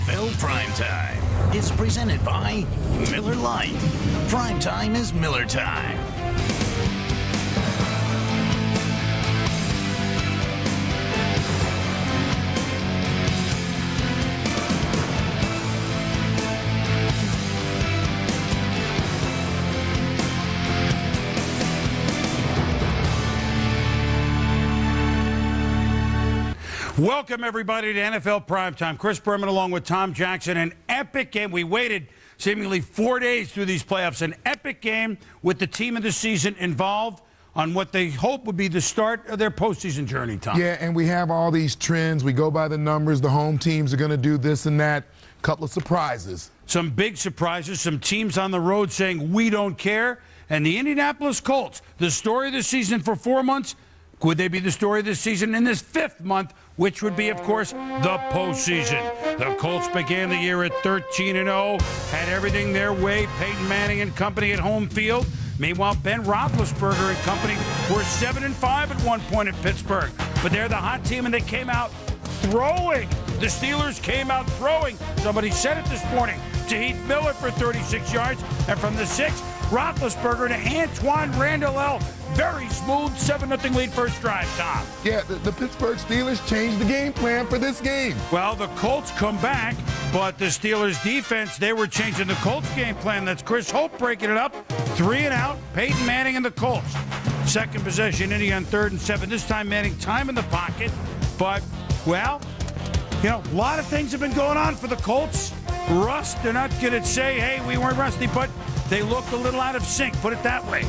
NFL Primetime is presented by Miller Lite. Primetime is Miller time. Welcome, everybody, to NFL Primetime. Chris Berman along with Tom Jackson. An epic game. We waited seemingly 4 days through these playoffs. An epic game with the team of the season involved on what they hope would be the start of their postseason journey, Tom. Yeah, and we have all these trends. We go by the numbers. The home teams are going to do this and that. A couple of surprises. Some big surprises. Some teams on the road saying, we don't care. And the Indianapolis Colts, the story of the season for 4 months. Would they be the story of the season in this 5th month, which would be, of course, the postseason? The Colts began the year at 13-0, had everything their way. Peyton Manning and company at home field. Meanwhile, Ben Roethlisberger and company were 7-5 at one point at Pittsburgh. But they're the hot team, and they came out throwing. The Steelers came out throwing. Somebody said it this morning to Heath Miller for 36 yards, and from the 6, Roethlisberger to Antoine Randall. Very smooth 7-0 lead first drive, Tom. Yeah, the Pittsburgh Steelers changed the game plan for this game. Well, the Colts come back, but the Steelers defense, they were changing the Colts game plan. That's Chris Hope breaking it up. 3 and out, Peyton Manning and the Colts. Second possession, Indy on 3rd and 7. This time Manning time in the pocket. But, well, you know, a lot of things have been going on for the Colts. Rust, they're not going to say, hey, we weren't rusty, but they looked a little out of sync, put it that way.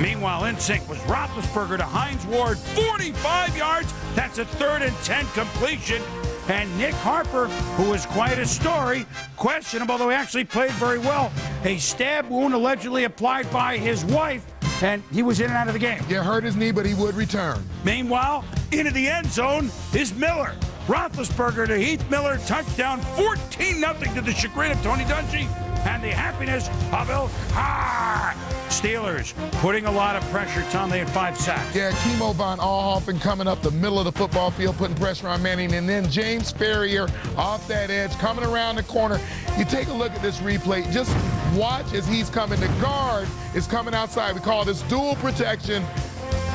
Meanwhile, in sync was Roethlisberger to Hines Ward, 45 yards. That's a 3rd and 10 completion. And Nick Harper, who was quite a story, questionable, although he actually played very well. A stab wound allegedly applied by his wife, and he was in and out of the game. Yeah, hurt his knee, but he would return. Meanwhile, into the end zone is Miller. Roethlisberger to Heath Miller, touchdown, 14-0 to the chagrin of Tony Dungy and the happiness of El Car. Steelers putting a lot of pressure. Tom, they had 5 sacks. Yeah, Kimo Von Ohoffen coming up the middle of the football field, putting pressure on Manning, and then James Ferrier off that edge, coming around the corner. You take a look at this replay. Just watch as he's coming. The guard is coming outside. We call this dual protection.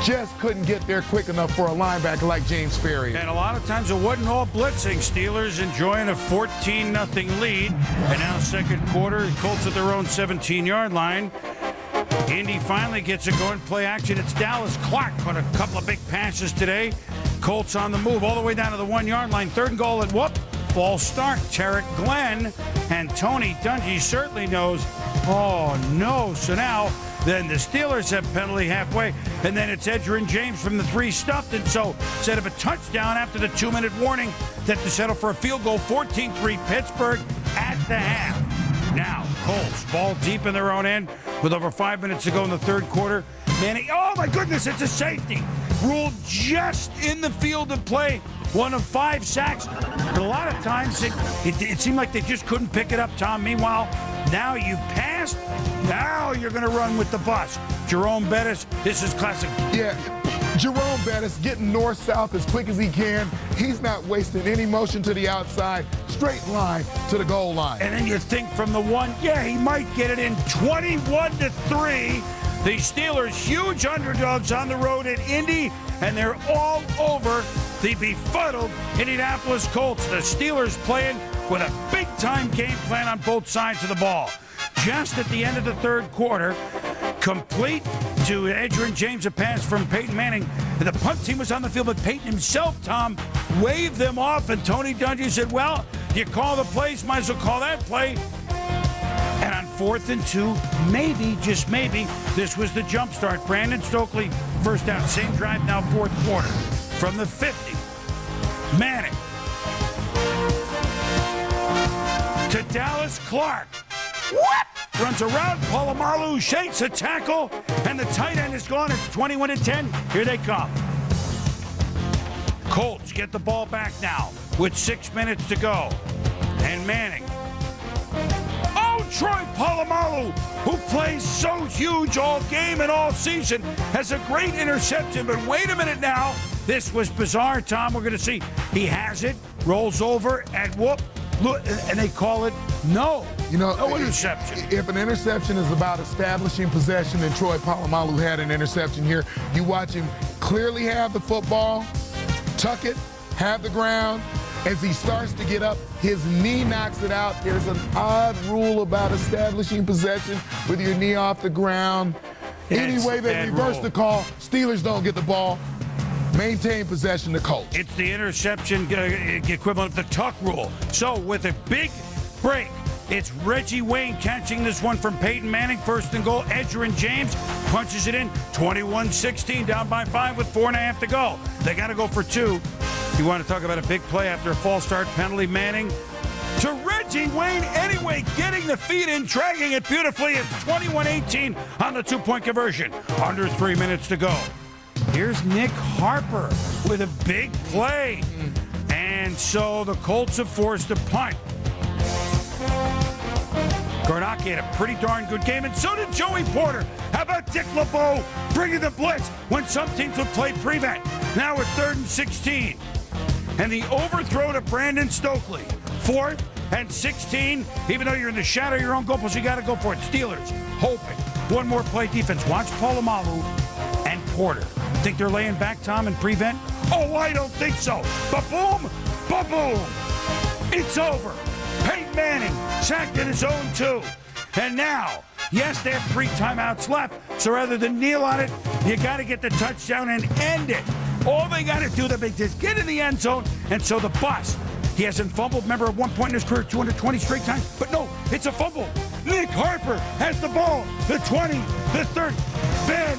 Just couldn't get there quick enough for a linebacker like James Ferrier. And a lot of times it wasn't all blitzing. Steelers enjoying a 14-0 lead. And now second quarter, Colts at their own 17-yard line. Indy finally gets it going. Play action. It's Dallas Clark on a couple of big passes today. Colts on the move all the way down to the 1-yard line. 3rd and goal, and whoop, false start. Tarek Glenn and Tony Dungy certainly knows, oh no. So now then the Steelers have penalty halfway, and then it's Edgerrin James from the 3 stuffed, and so instead of a touchdown after the 2-minute warning, that to settle for a field goal. 14-3 Pittsburgh at the half. Now, Colts ball deep in their own end with over 5 minutes to go in the 3rd quarter. Manning, oh my goodness, it's a safety. Ruled just in the field of play. 1 of 5 sacks. But a lot of times it seemed like they just couldn't pick it up, Tom. Meanwhile, now you passed. Now you're going to run with the bus. Jerome Bettis, this is classic. Yeah, Jerome Bettis getting north-south as quick as he can. He's not wasting any motion to the outside. Straight line to the goal line. And then you think from the 1, yeah, he might get it in. 21-3. The Steelers, huge underdogs on the road at Indy, and they're all over the befuddled Indianapolis Colts. The Steelers playing with a big-time game plan on both sides of the ball. Just at the end of the 3rd quarter, complete to Edgerrin James, a pass from Peyton Manning. The punt team was on the field, but Peyton himself, Tom, waved them off, and Tony Dungy said, well, you call the plays, might as well call that play. And on 4th and 2, maybe, just maybe, this was the jump start. Brandon Stokely, first down, same drive, now 4th quarter. From the 50, Manning to Dallas Clark. What? Runs around, Polamalu shakes a tackle, and the tight end is gone. It's 21-10. Here they come. Colts get the ball back now with 6 minutes to go. And Manning. Oh, Troy Polamalu, who plays so huge all game and all season, has a great interception. But wait a minute now. This was bizarre, Tom. We're going to see. He has it, rolls over, and whoop, look, and they call it no interception. If an interception is about establishing possession, and Troy Polamalu had an interception here, you watch him clearly have the football, tuck it, have the ground. As he starts to get up, his knee knocks it out. There's an odd rule about establishing possession with your knee off the ground. Anyway, they reverse the call. Steelers don't get the ball. Maintain possession, the Colts. It's the interception equivalent of the tuck rule. So with a big break, it's Reggie Wayne catching this one from Peyton Manning. First and goal. Edgerrin James punches it in. 21-16, down by 5 with 4.5 to go. They got to go for 2. You want to talk about a big play after a false start penalty. Manning to Reggie Wayne anyway, getting the feet in, dragging it beautifully. It's 21-18 on the 2-point conversion. Under 3 minutes to go. Here's Nick Harper with a big play. And so the Colts have forced a punt. Garnacki had a pretty darn good game, and so did Joey Porter. How about Dick LeBeau bringing the blitz when some teams would play prevent? Now we're 3rd and 16. And the overthrow to Brandon Stokely. 4th and 16. Even though you're in the shadow of your own goal post, you got to go for it. Steelers hoping. One more play defense. Watch Polamalu and Porter. Think they're laying back, Tom, and prevent? Oh, I don't think so. Ba-boom, ba-boom. It's over. Peyton Manning sacked in his own 2. And now, yes, they have 3 timeouts left. So rather than kneel on it, you got to get the touchdown and end it. All they got to do is get in the end zone. And so the bus, he hasn't fumbled. Remember, at one point in his career, 220 straight times. But no, it's a fumble. Nick Harper has the ball. The 20, the 30. Ben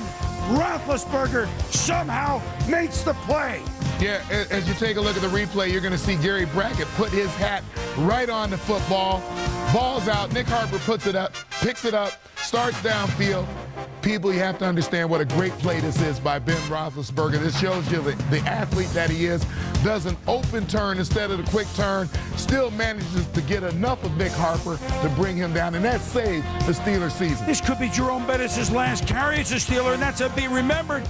Roethlisberger somehow makes the play. Yeah, as you take a look at the replay, you're going to see Gary Brackett put his hat right on the football. Ball's out. Nick Harper puts it up, picks it up, starts downfield. People, you have to understand what a great play this is by Ben Roethlisberger. This shows you the athlete that he is. Does an open turn instead of the quick turn. Still manages to get enough of Nick Harper to bring him down, and that saved the Steelers season. This could be Jerome Bettis' last carry as a Steeler, and that's to be remembered.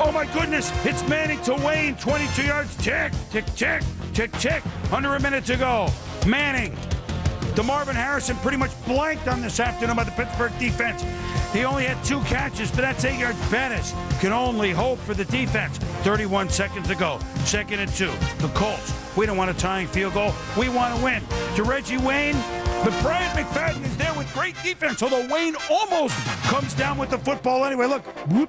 Oh, my goodness. It's Manning to Wayne. 22 yards. Tick, tick, tick, tick, tick. Under a minute to go. Manning. DeMarvin Harrison pretty much blanked on this afternoon by the Pittsburgh defense. He only had 2 catches, but that's 8 yards. Bettis can only hope for the defense. 31 seconds to go. 2nd and 2. The Colts. We don't want a tying field goal. We want to win. To Reggie Wayne. But Brian McFadden is there with great defense, although Wayne almost comes down with the football anyway. Look. Whoop.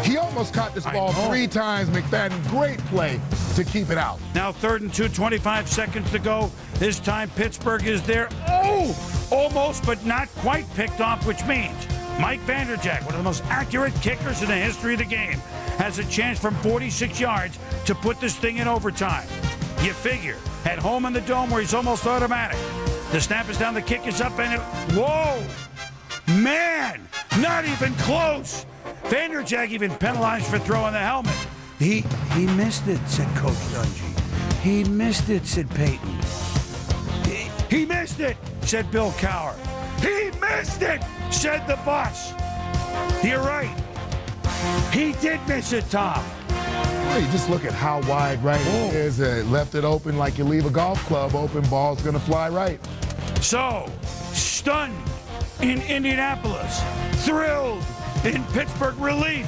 He almost caught this ball 3 times. McFadden, great play to keep it out. Now 3rd and 2, 25 seconds to go. This time Pittsburgh is there. Oh, almost, but not quite picked off, which means Mike Vanderjagt, one of the most accurate kickers in the history of the game, has a chance from 46 yards to put this thing in overtime. You figure, at home in the Dome where he's almost automatic. The snap is down, the kick is up, and whoa! Man, not even close. Vanderjagt even penalized for throwing the helmet. He missed it, said Coach Dungy. He missed it, said Peyton. He missed it, said Bill Cowher. He missed it, said the bus. You're right. He did miss it, Tom. Well, you just look at how wide right it is. Left it open like you leave a golf club open. Ball's going to fly right. So, stunned in Indianapolis. Thrilled in Pittsburgh. Relief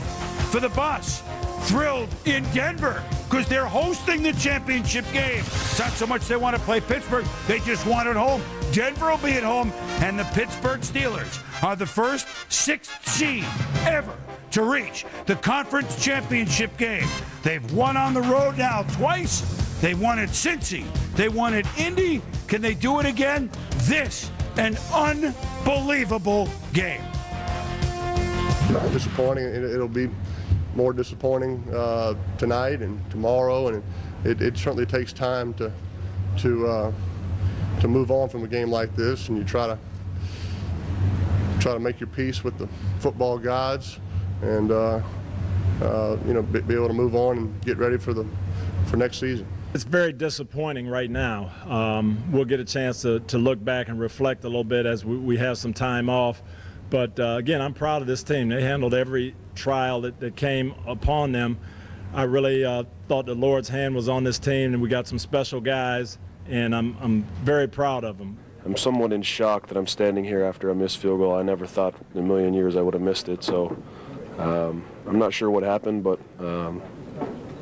for the bus. Thrilled in Denver because they're hosting the championship game. It's not so much they want to play Pittsburgh. They just want it home. Denver will be at home, and the Pittsburgh Steelers are the first 6th seed ever to reach the conference championship game. They've won on the road now twice. They won at Cincy. They won at Indy. Can they do it again? This, an unbelievable game. Disappointing. It'll be more disappointing tonight and tomorrow, and it certainly takes time to move on from a game like this, and you try to make your peace with the football gods, and be able to move on and get ready for next season. It's very disappointing right now. We'll get a chance to look back and reflect a little bit as we have some time off. But again, I'm proud of this team. They handled every trial that came upon them. I really thought the Lord's hand was on this team, and we got some special guys. and I'm very proud of them. I'm somewhat in shock that I'm standing here after a missed field goal. I never thought in a million years I would have missed it, so I'm not sure what happened, but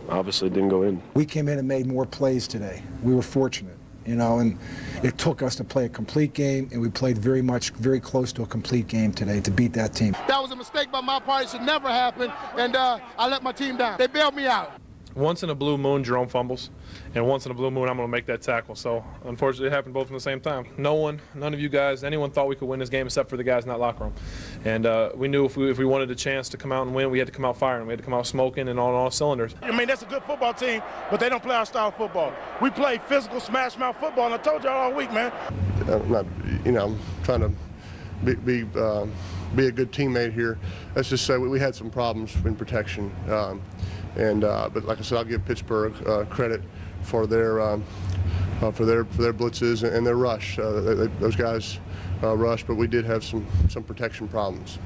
obviously it didn't go in. We came in and made more plays today. We were fortunate, you know, and it took us to play a complete game, and we played very close to a complete game today to beat that team. That was a mistake by my part. It should never happen, and I let my team down. They bailed me out. Once in a blue moon, Jerome fumbles, and once in a blue moon, I'm going to make that tackle. So, unfortunately, it happened both at the same time. None of you guys, anyone thought we could win this game except for the guys in that locker room. And we knew if we wanted a chance to come out and win, we had to come out firing. We had to come out smoking and on all cylinders. I mean, that's a good football team, but they don't play our style of football. We play physical, smash-mouth football, and I told y'all all week, man. I'm trying to be a good teammate here. Let's just say we had some problems in protection. But like I said, I'll give Pittsburgh credit for their blitzes and their rush. Those guys rushed, but we did have some protection problems.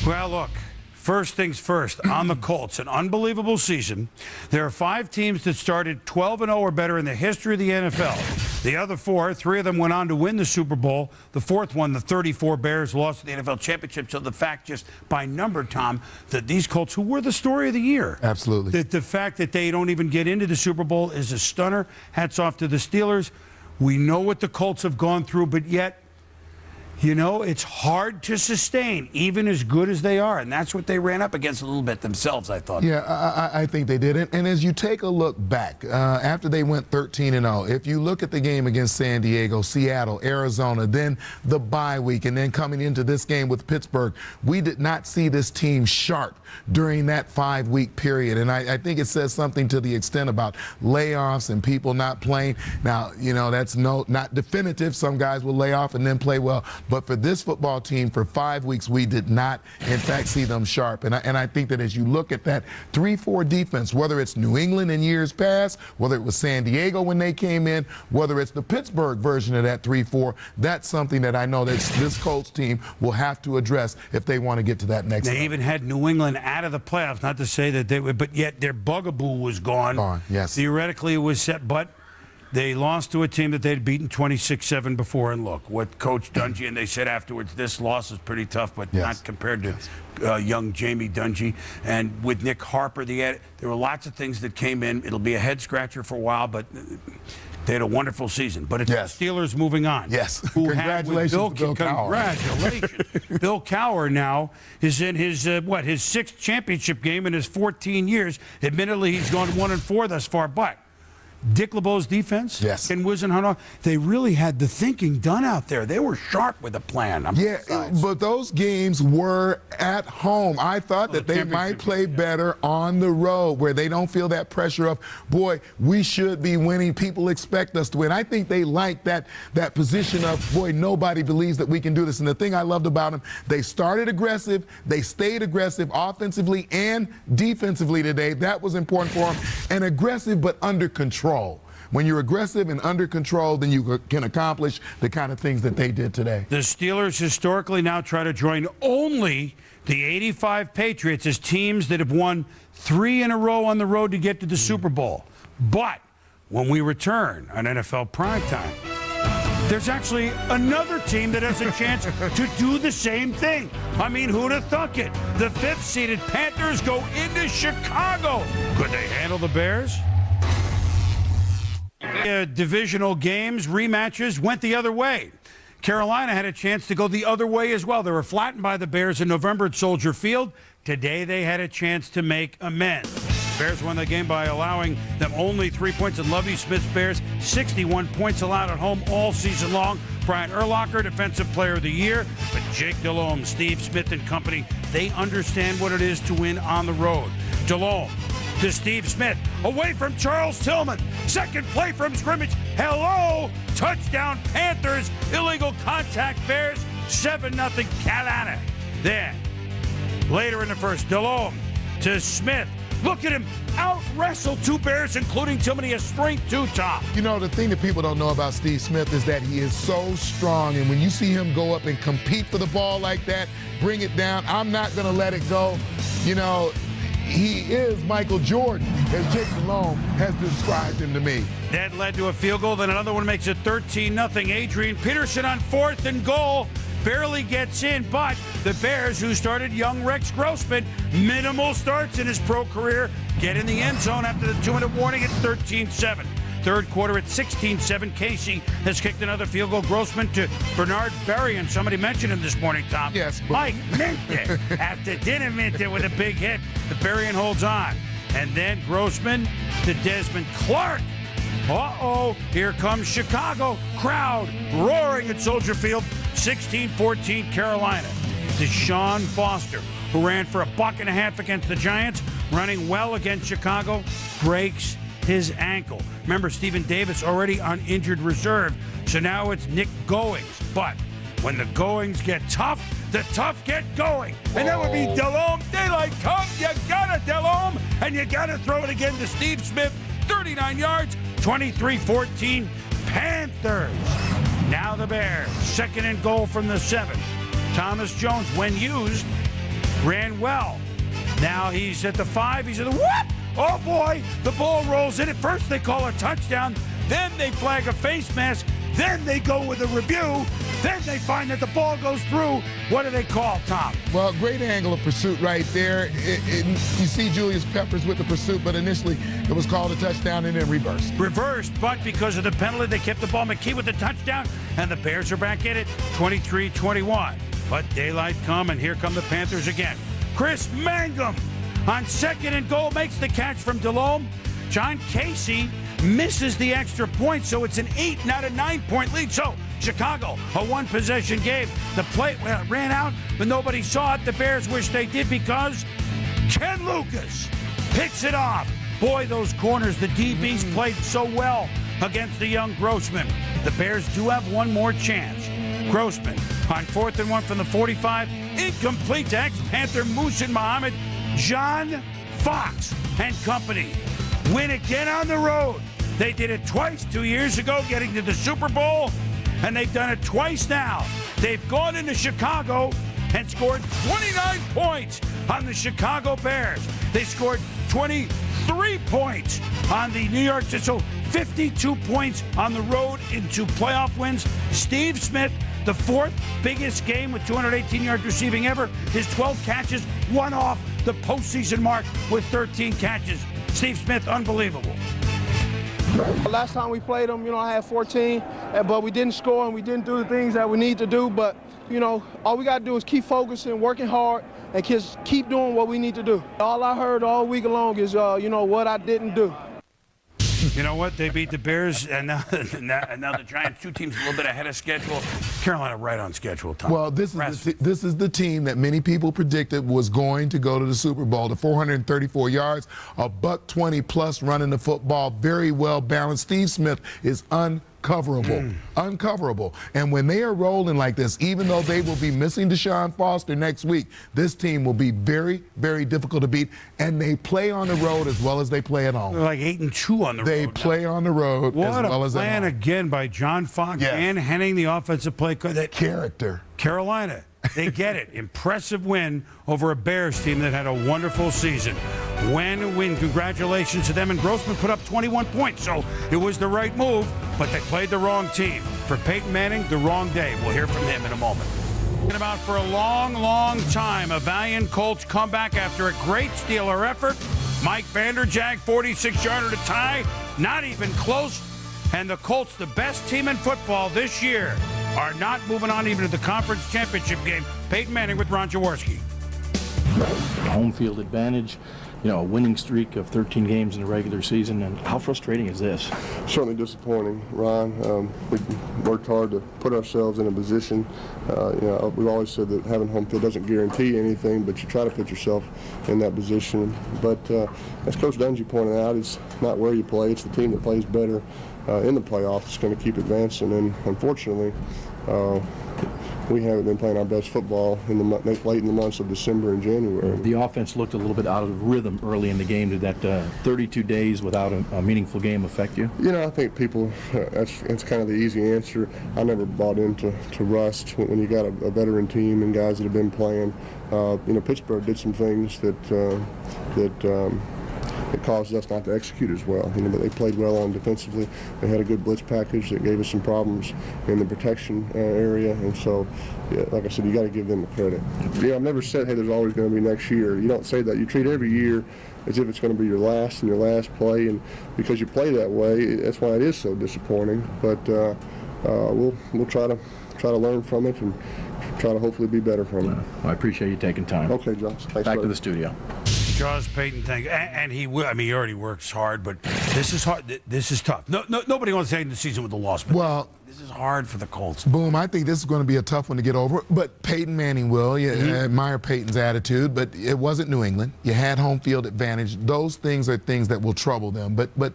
Well, look, first things first, on the Colts, an unbelievable season. There are 5 teams that started 12-0 or better in the history of the NFL. The other 4, 3 of them went on to win the Super Bowl. The 4th one, the 34 Bears, lost the NFL Championship. So the fact, just by number, Tom, that these Colts, who were the story of the year. Absolutely. That the fact that they don't even get into the Super Bowl is a stunner. Hats off to the Steelers. We know what the Colts have gone through, but yet, you know, it's hard to sustain, even as good as they are. And that's what they ran up against a little bit themselves, I thought. Yeah, I think they did. And as you take a look back, after they went 13-0, if you look at the game against San Diego, Seattle, Arizona, then the bye week, and then coming into this game with Pittsburgh, we did not see this team sharp during that 5-week period. And I think it says something to the extent about layoffs and people not playing. Now, you know, that's not definitive. Some guys will lay off and then play well. But for this football team, for 5 weeks, we did not, in fact, see them sharp. And I think that as you look at that 3-4 defense, whether it's New England in years past, whether it was San Diego when they came in, whether it's the Pittsburgh version of that 3-4, that's something that I know that this Colts team will have to address if they want to get to that next level. They even had New England out of the playoffs, not to say that they would, but yet their bugaboo was gone. Yes. Theoretically, it was set, but they lost to a team that they'd beaten 26-7 before. And look, what Coach Dungy, and they said afterwards, this loss is pretty tough, but not compared to young Jamie Dungy. And with Nick Harper, there were lots of things that came in. It'll be a head-scratcher for a while, but they had a wonderful season. But it's the Steelers moving on. Yes. Congratulations to Bill Cowher. Congratulations. Bill Cowher now is in his, his 6th championship game in his 14 years. Admittedly, he's gone 1-4 thus far, but Dick LeBeau's defense, Ken Wisenhunt, they really had the thinking done out there. They were sharp with a plan. But those games were at home. I thought that they might play better on the road where they don't feel that pressure of, boy, we should be winning. People expect us to win. I think they like that position of, boy, nobody believes that we can do this. And the thing I loved about them, they started aggressive. They stayed aggressive offensively and defensively today. That was important for them. And aggressive but under control. When you're aggressive and under control, then you can accomplish the kind of things that they did today. The Steelers historically now try to join only the 85 Patriots as teams that have won 3 in a row on the road to get to the Super Bowl. But when we return on NFL Primetime, there's actually another team that has a chance to do the same thing. I mean, who'd have thunk it? The 5th-seeded Panthers go into Chicago. Could they handle the Bears? Divisional games, rematches went the other way. Carolina had a chance to go the other way as well. They were flattened by the Bears in November at Soldier Field. Today they had a chance to make amends. Bears won the game by allowing them only 3 points, and Lovie Smith's Bears 61 points allowed at home all season long. Brian Urlacher, Defensive Player of the Year, but Jake Delhomme, Steve Smith and company, they understand what it is to win on the road. Delhomme to Steve Smith, away from Charles Tillman. Second play from scrimmage. Hello! Touchdown Panthers. Illegal contact Bears. 7-0 Carolina. Then, later in the first, Delhomme to Smith. Look at him out-wrestle 2 Bears, including Tillman. He has strength too, Tom. You know, the thing that people don't know about Steve Smith is that he is so strong. And when you see him go up and compete for the ball like that, bring it down, I'm not going to let it go. You know, he is Michael Jordan, as Jake Delhomme has described him to me. That led to a field goal, then another one makes it 13-0. Adrian Peterson on 4th and goal barely gets in, but the Bears, who started young Rex Grossman, minimal starts in his pro career, get in the end zone after the 2-minute warning at 13-7. Third quarter at 16-7. Kasay has kicked another field goal. Grossman to Bernard Berrian. Somebody mentioned him this morning, Tom. Yes. Mike mint it. After dinner mint it with a big hit. The Berrian holds on. And then Grossman to Desmond Clark. Uh-oh, here comes Chicago. Crowd roaring at Soldier Field. 16-14 Carolina. DeShaun Foster, who ran for $1.50 against the Giants, running well against Chicago, breaks his ankle. Remember, Stephen Davis already on injured reserve, so now it's Nick Goings. But when the goings get tough, the tough get going. And that would be Delhomme. Daylight come, you gotta Delhomme, and you gotta throw it again to Steve Smith. 39 yards, 23-14 Panthers. Now the Bears, 2nd and goal from the 7. Thomas Jones, when used, ran well. Now he's at the 5, he's at the whoop! Oh boy, the ball rolls in. At first they call a touchdown, then they flag a face mask, then they go with a review, then they find that the ball goes through. What do they call, Tom? Well, great angle of pursuit right there. You see Julius Peppers with the pursuit, but initially it was called a touchdown and then reversed. Reversed, but because of the penalty, they kept the ball. McKee with the touchdown, and the Bears are back in it, 23-21. But daylight come, and here come the Panthers again. Chris Mangum on 2nd and goal makes the catch from Delhomme. John Kasay misses the extra point, so it's an 8, not a 9-point lead. So Chicago, a one-possession game. The play ran out, but nobody saw it. The Bears wish they did because Ken Lucas picks it off. Boy, those corners, the DBs played so well against the young Grossman. The Bears do have one more chance. Grossman on 4th and 1 from the 45. Incomplete to ex-Panther Muhsin Muhammad. John Fox and company win again on the road. They did it twice 2 years ago, getting to the Super Bowl, and they've done it twice now. They've gone into Chicago and scored 29 points on the Chicago Bears. They scored 23 points on the New York Jets, so 52 points on the road into playoff wins. Steve Smith, the 4th biggest game with 218 yards receiving ever. His 12 catches, one off the postseason mark with 13 catches. Steve Smith, unbelievable. Last time we played them, I had 14, but we didn't score and we didn't do the things that we need to do. But, all we got to do is keep focusing, working hard, and just keep doing what we need to do. All I heard all week long is, what I didn't do. You know what? They beat the Bears, and now the Giants, 2 teams a little bit ahead of schedule. Carolina right on schedule, Tom. Well, this is the team that many people predicted was going to go to the Super Bowl. The 434 yards, $120 plus running the football, very well balanced. Steve Smith is uncoverable. And when they are rolling like this, even though they will be missing DeShaun Foster next week, this team will be very, very difficult to beat. And they play on the road as well as they play at home. They're like 8-2 on the road. They play on the road as well as at home. What a plan again by John Fox and Henning, the offensive play. That character. Carolina, they get it. Impressive win over a Bears team that had a wonderful season. Win. Congratulations to them. And Grossman put up 21 points, so it was the right move, but they played the wrong team. For Peyton Manning, the wrong day. We'll hear from him in a moment. About for a long, long time, a valiant Colts comeback after a great Steeler effort. Mike Vanderjagt, 46-yarder to tie, not even close. And the Colts, the best team in football this year, are not moving on even to the conference championship game. Peyton Manning with Ron Jaworski. Home field advantage, a winning streak of 13 games in the regular season. And how frustrating is this? Certainly disappointing, Ron. We worked hard to put ourselves in a position. We've always said that having home field doesn't guarantee anything, but you try to put yourself in that position. But as Coach Dungy pointed out, it's not where you play, it's the team that plays better in the playoffs that's going to keep advancing. And unfortunately, we haven't been playing our best football late in the months of December and January. The offense looked a little bit out of rhythm early in the game. Did that 32 days without a meaningful game affect you? You know, I think people, that's kind of the easy answer. I never bought into rust when you got a veteran team and guys that have been playing. You know, Pittsburgh did some things that it caused us not to execute as well. You know, but they played well on defensively. They had a good blitz package that gave us some problems in the protection area. And so, yeah, like I said, you got to give them the credit. Yeah, I've never said, hey, there's always going to be next year. You don't say that. You treat every year as if it's going to be your last and your last play, and because you play that way, that's why it is so disappointing. But we'll try to learn from it and try to hopefully be better from it. I appreciate you taking time. Okay, Josh. Thanks, Back buddy. to the studio. Jaws, Peyton, thank you. And he will. I mean, he already works hard, but this is hard. This is tough. Nobody wants to end the season with a loss. But Well, this is hard for the Colts. Boom, I think this is going to be a tough one to get over. But Peyton Manning will. You admire Peyton's attitude, but it wasn't New England. You had home field advantage. Those things are things that will trouble them. But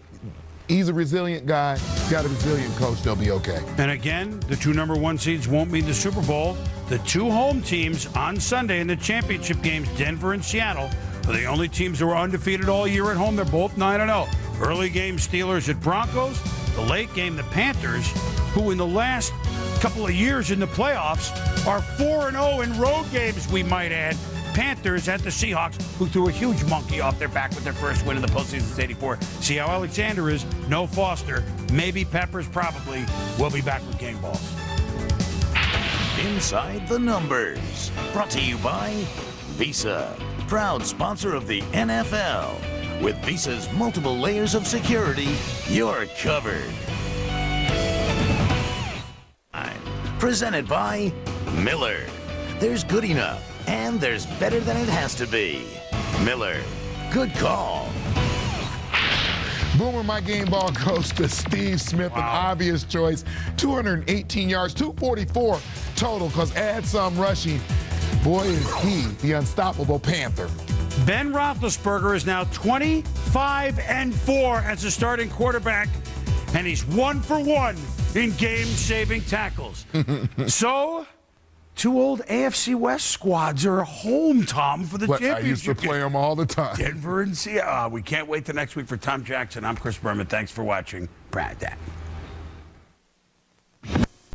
he's a resilient guy. He's got a resilient coach. They'll be okay. And again, the 2 #1 seeds won't mean the Super Bowl. The 2 home teams on Sunday in the championship games, Denver and Seattle, are the only teams that were undefeated all year at home. They're both 9-0. Early game, Steelers at Broncos. The late game, the Panthers, who in the last couple of years in the playoffs are 4-0 in road games, we might add. Panthers at the Seahawks, who threw a huge monkey off their back with their first win in the postseason since '84. See how Alexander is. No Foster. Maybe Peppers, probably. We'll be back with Game Balls. Inside the Numbers. Brought to you by Visa, proud sponsor of the NFL. With Visa's multiple layers of security, you're covered. Presented by Miller. There's good enough, and there's better than it has to be. Miller, good call. Boomer, my game ball goes to Steve Smith, an obvious choice. 218 yards, 244 total, because add some rushing. Boy, is he the unstoppable Panther. Ben Roethlisberger is now 25-4 as a starting quarterback, and he's 1 for 1 in game-saving tackles. So, 2 old AFC West squads are home, Tom, for the championship. I used to play them all the time. Denver and Seattle. We can't wait till next week for Tom Jackson. I'm Chris Berman. Thanks for watching. Brad.